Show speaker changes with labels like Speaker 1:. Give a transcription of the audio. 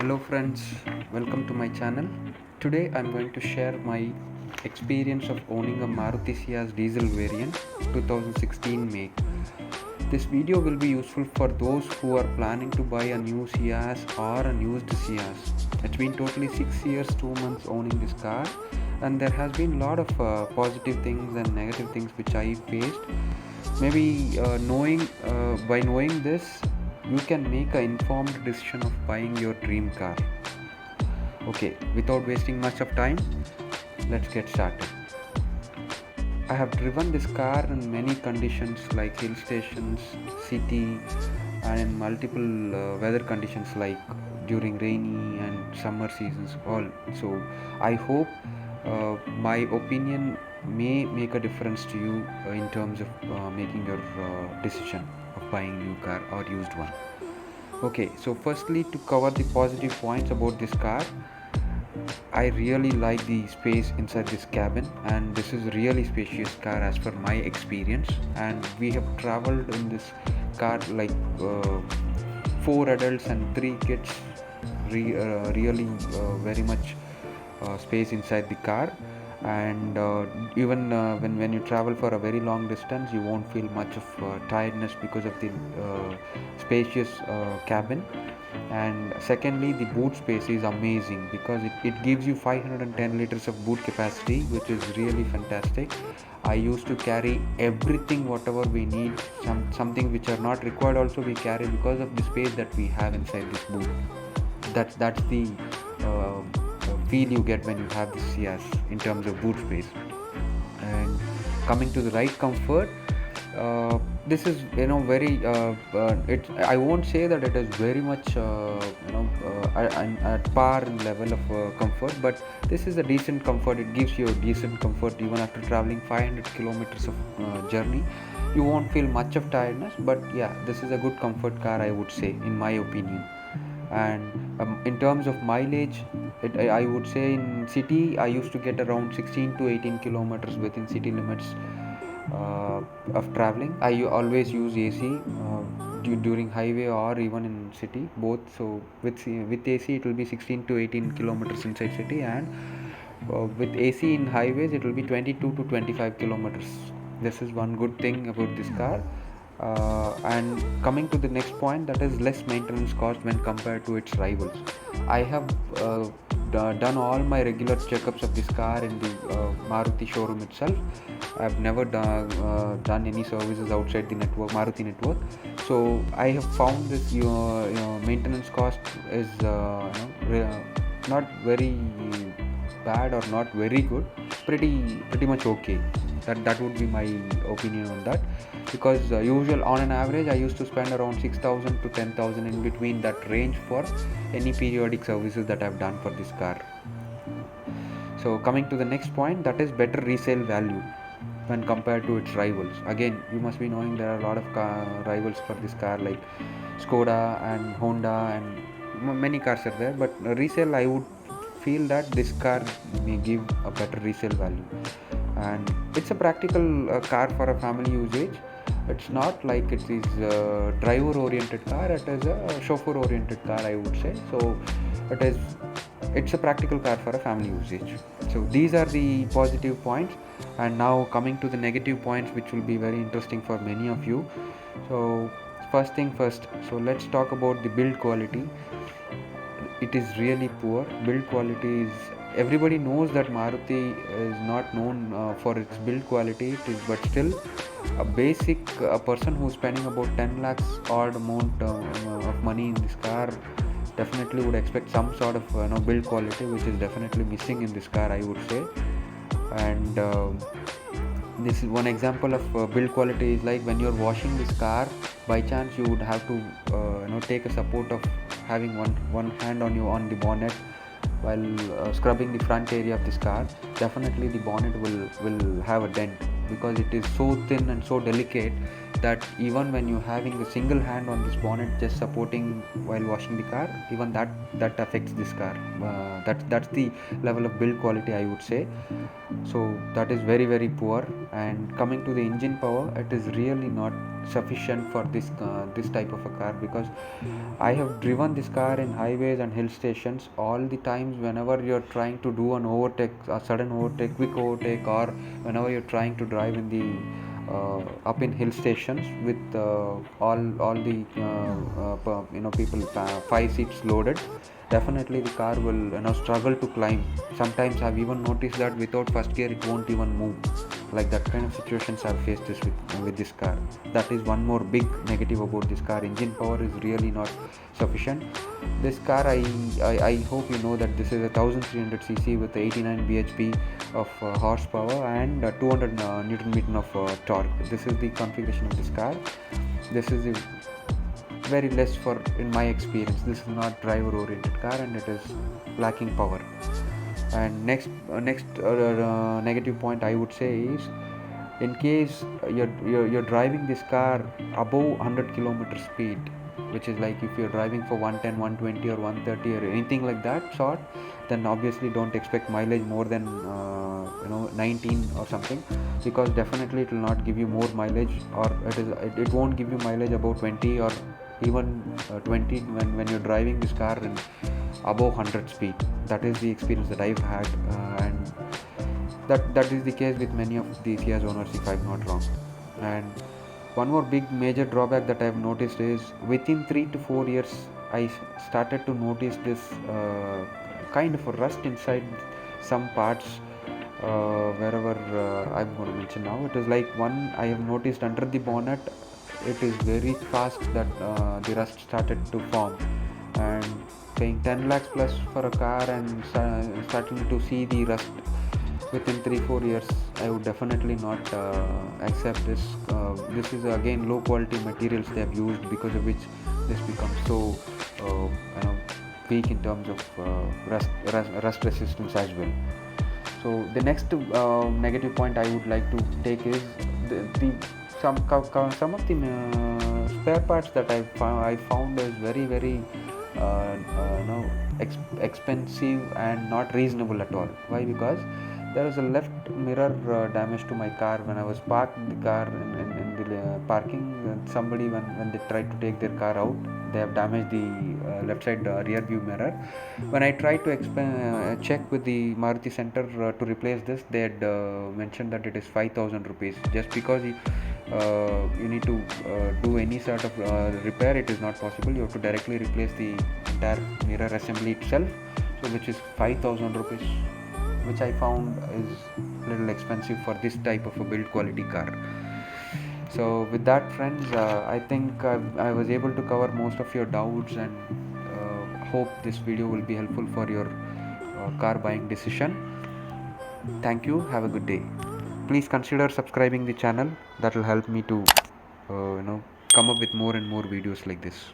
Speaker 1: Hello friends, welcome to my channel. Today I'm going to share my experience of owning a Maruti Ciaz diesel variant 2016 make. This video will be useful for those who are planning to buy a new Ciaz or a used Ciaz. It's been totally 6 years, 2 months owning this car, and there has been a lot of positive things and negative things which I faced. Maybe by knowing this, you can make an informed decision of buying your dream car. Okay, without wasting much of time, let's get started. I have driven this car in many conditions like hill stations, city, and in multiple weather conditions like during rainy and summer seasons. All so, I hope my opinion may make a difference to you in terms of making your decision of buying new car or used one. Okay, so firstly, to cover the positive points about this car, I really like the space inside this cabin, and this is really spacious car as per my experience. And we have traveled in this car like 4 adults and 3 kids. Really very much space inside the car, and even when you travel for a very long distance, you won't feel much of tiredness because of the spacious cabin. And secondly, the boot space is amazing because it gives you 510 liters of boot capacity, which is really fantastic. I used to carry everything whatever we need. Something which are not required also we carry because of the space that we have inside this boot. That's the uh, feel you get when you have this Ciaz in terms of boot space. And coming to the ride comfort, this is very it I won't say that it is very much at par in level of comfort, but this is a decent comfort. It gives you a decent comfort even after traveling 500 kilometers of journey. You won't feel much of tiredness, but yeah, this is a good comfort car, I would say, in my opinion. And in terms of mileage, I would say in city I used to get around 16 to 18 kilometers within city limits of traveling. I always use AC during highway or even in city, both. So with AC it will be 16 to 18 kilometers inside city, and with AC in highways it will be 22 to 25 kilometers. This is one good thing about this car. And coming to the next point, that is less maintenance cost when compared to its rivals. I have done all my regular checkups of this car in the Maruti showroom itself. I have never done any services outside the network, Maruti network. So I have found this maintenance cost is not very bad or not very good, pretty much okay. That would be my opinion on that, because usual on an average I used to spend around 6,000 to 10,000 in between that range for any periodic services that I've done for this car. So coming to the next point, that is better resale value when compared to its rivals. Again, you must be knowing there are a lot of rivals for this car like Skoda and Honda, and many cars are there, but resale I would feel that this car may give a better resale value. And it's a practical car for a family usage. It's not like it is a driver oriented car, it is a chauffeur oriented car, I would say. So it's a practical car for a family usage. So these are the positive points, and now coming to the negative points, which will be very interesting for many of you. So first thing first, so let's talk about the build quality. It is really poor. Build quality is, everybody knows that Maruti is not known for its build quality. It is, but still a person who's spending about 10 lakhs odd amount of money in this car definitely would expect some sort of build quality, which is definitely missing in this car, I would say. And this is one example of build quality is like when you're washing this car, by chance you would have to take a support of having one hand on the bonnet while scrubbing the front area of this car. Definitely the bonnet will have a dent because it is so thin and so delicate. that even when you're having a single hand on this bonnet just supporting while washing the car, even that affects this car. That's the level of build quality, I would say. So that is very very poor. And coming to the engine power, it is really not sufficient for this type of a car, because I have driven this car in highways and hill stations. All the times whenever you're trying to do an overtake, a sudden overtake, quick overtake, or whenever you're trying to drive in the up in hill stations with all the people 5 seats loaded, definitely the car will struggle to climb. Sometimes I've even noticed that without first gear it won't even move. Like that kind of situations I've faced this with this car. That is one more big negative about this car. Engine power is really not sufficient. This car, I hope you know that this is a 1300cc with 89 bhp of horsepower and 200 newton meter of torque. This is the configuration of this car. This is the very less for, in my experience, this is not driver oriented car, and it is lacking power. And next negative point I would say is, in case you're driving this car above 100 kilometer speed, which is like if you're driving for 110, 120 or 130 or anything like that sort, then obviously don't expect mileage more than 19 or something, because definitely it will not give you more mileage, or it won't give you mileage above 20 or even 20 when you're driving this car in above 100 speed. That is the experience that I've had, and that is the case with many of the Ciaz owners, if I'm not wrong. And one more big major drawback that I've noticed is, within 3 to 4 years I started to notice this kind of a rust inside some parts, wherever I'm going to mention now. It is like, one I have noticed under the bonnet, it is very fast that the rust started to form. And paying 10 lakhs plus for a car and starting to see the rust within 3-4 years, I would definitely not accept this. This is again low quality materials they have used, because of which this becomes so weak in terms of rust resistance as well. So the next negative point I would like to take is some of the spare parts that I found is very very expensive and not reasonable at all. Why? Because there was a left mirror damage to my car when I was parked the car in the parking. Somebody, when they tried to take their car out, they have damaged the left side rear view mirror. When I tried to check with the Maruti center to replace this, they had mentioned that it is 5,000 rupees. Just because you need to do any sort of repair, it is not possible. You have to directly replace the entire mirror assembly itself, so which is 5,000 rupees, which I found is a little expensive for this type of a build quality car. So with that, friends, I think I was able to cover most of your doubts, and hope this video will be helpful for your car buying decision. Thank you. Have a good day. Please consider subscribing the channel. That will help me to come up with more and more videos like this.